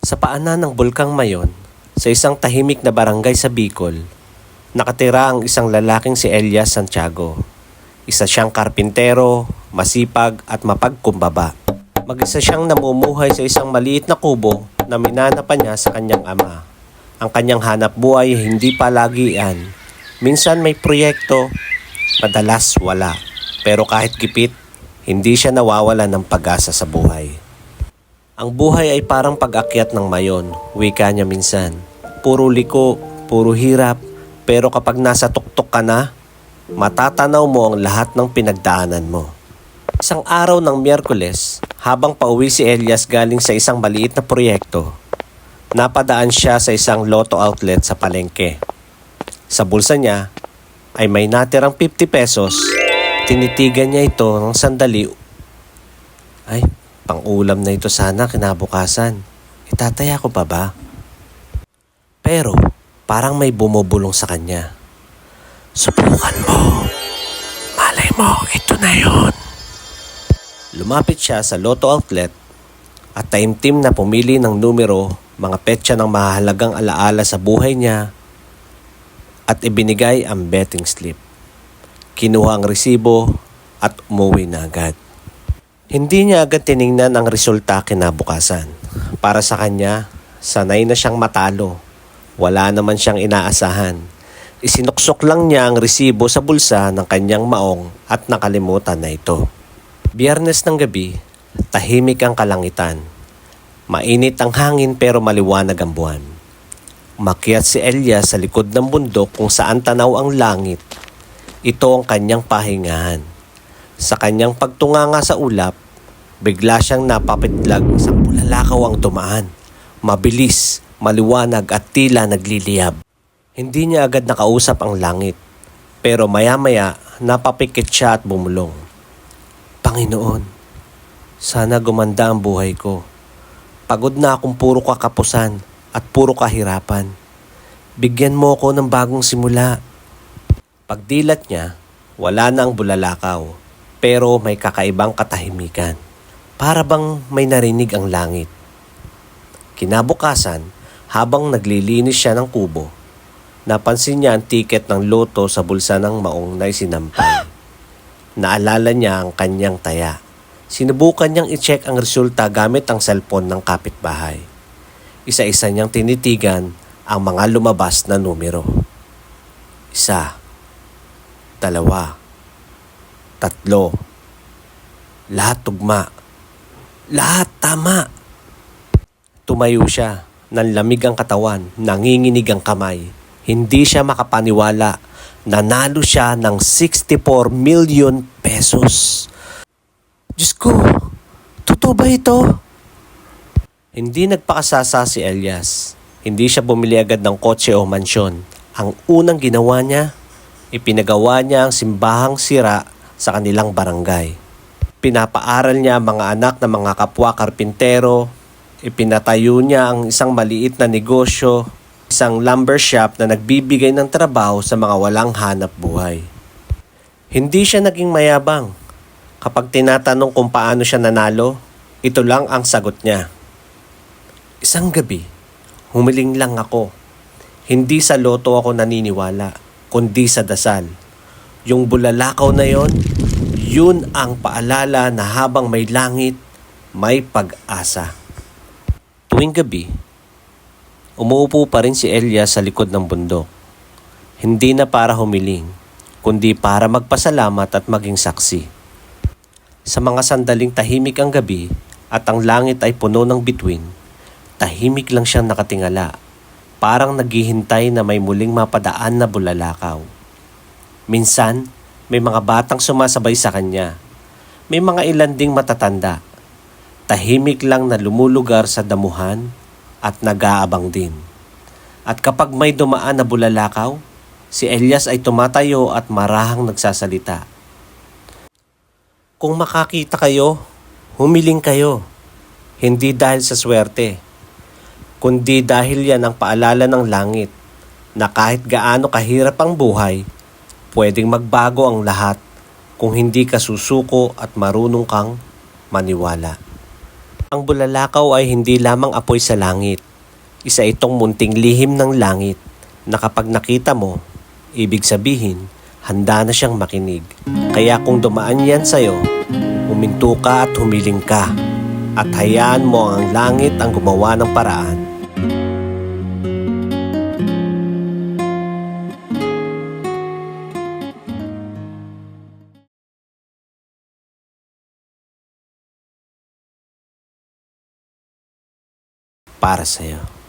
Sa paanan ng Bulkang Mayon, sa isang tahimik na barangay sa Bicol, nakatira ang isang lalaking si Elias Santiago. Isa siyang karpintero, masipag at mapagkumbaba. Mag-isa siyang namumuhay sa isang maliit na kubo na minana pa niya sa kanyang ama. Ang kanyang hanap buhay ay hindi palagian. Minsan may proyekto, madalas wala. Pero kahit gipit, hindi siya nawawala ng pag-asa sa buhay. Ang buhay ay parang pag-akyat ng mayon, wika niya minsan. Puro liko, puro hirap, pero kapag nasa tuktok ka na, matatanaw mo ang lahat ng pinagdaanan mo. Isang araw ng Miyerkules, habang pauwi si Elias galing sa isang maliit na proyekto, napadaan siya sa isang Lotto outlet sa palengke. Sa bulsa niya ay may natirang 50 pesos. Tinitigan niya ito ng sandali. Ay, pang-ulam na ito sana kinabukasan. Itataya ko pa ba? Pero parang may bumubulong sa kanya. Subukan mo. Malay mo, ito na yon. Lumapit siya sa Lotto outlet at taimtim na pumili ng numero, mga petsa ng mahalagang alaala sa buhay niya at ibinigay ang betting slip. Kinuha ang resibo at umuwi na agad. Hindi niya agad tiningnan ang resulta kinabukasan. Para sa kanya, sanay na siyang matalo. Wala naman siyang inaasahan. Isinuksok lang niya ang resibo sa bulsa ng kanyang maong at nakalimutan na ito. Biyernes ng gabi, tahimik ang kalangitan. Mainit ang hangin pero maliwanag ang buwan. Umakyat si Elias sa likod ng bundok kung saan tanaw ang langit. Ito ang kanyang pahingahan. Sa kanyang pagtunganga sa ulap, bigla siyang napapitlag isang bulalakaw ang dumaan. Mabilis, maliwanag at tila nagliliyab. Hindi niya agad nakausap ang langit. Pero maya-maya, napapikit siya at bumulong. Panginoon, sana gumanda ang buhay ko. Pagod na akong puro kakapusan at puro kahirapan. Bigyan mo ako ng bagong simula. Pagdilat niya, wala na ang bulalakaw, pero may kakaibang katahimikan. Para bang may narinig ang langit. Kinabukasan, habang naglilinis siya ng kubo, napansin niya ang tiket ng loto sa bulsa ng maong na isinampay. Naalala niya ang kanyang taya. Sinubukan niyang i-check ang resulta gamit ang cellphone ng kapitbahay. Isa-isa niyang tinitigan ang mga lumabas na numero. 1, 2, 3. Lahat tugma. Lahat tama. Tumayo siya. Nanlamig ang katawan. Nanginginig ang kamay. Hindi siya makapaniwala. Nanalo siya ng 64 million pesos. Diyos ko, totoo ba ito? Hindi nagpakasasa si Elias. Hindi siya bumili agad ng kotse o mansyon. Ang unang ginawa niya, ipinagawa niya ang simbahang sira sa kanilang barangay. Pinapaaral niya ang mga anak ng mga kapwa karpintero. Ipinatayo niya ang isang maliit na negosyo, isang lumber shop na nagbibigay ng trabaho sa mga walang hanap buhay. Hindi siya naging mayabang. Kapag tinatanong kung paano siya nanalo, ito lang ang sagot niya. Isang gabi, humiling lang ako. Hindi sa loto ako naniniwala, kundi sa dasal. Yung bulalakaw na yon, yun ang paalala na habang may langit, may pag-asa. Tuwing gabi, umuupo pa rin si Elias sa likod ng bundok. Hindi na para humiling, kundi para magpasalamat at maging saksi. Sa mga sandaling tahimik ang gabi at ang langit ay puno ng bituin, tahimik lang siyang nakatingala, parang naghihintay na may muling mapadaan na bulalakaw. Minsan, may mga batang sumasabay sa kanya. May mga ilan ding matatanda. Tahimik lang na lumulugar sa damuhan at nag-aabang din. At kapag may dumaan na bulalakaw, si Elias ay tumatayo at marahang nagsasalita. Kung makakita kayo, humiling kayo. Hindi dahil sa swerte, kundi dahil yan ang paalala ng langit na kahit gaano kahirap ang buhay, pwedeng magbago ang lahat kung hindi ka susuko at marunong kang maniwala. Ang bulalakaw ay hindi lamang apoy sa langit. Isa itong munting lihim ng langit na kapag nakita mo, ibig sabihin, handa na siyang makinig. Kaya kung dumaan yan sa'yo, huminto ka at humiling ka at hayaan mo ang langit ang gumawa ng paraan. Para sa'yo.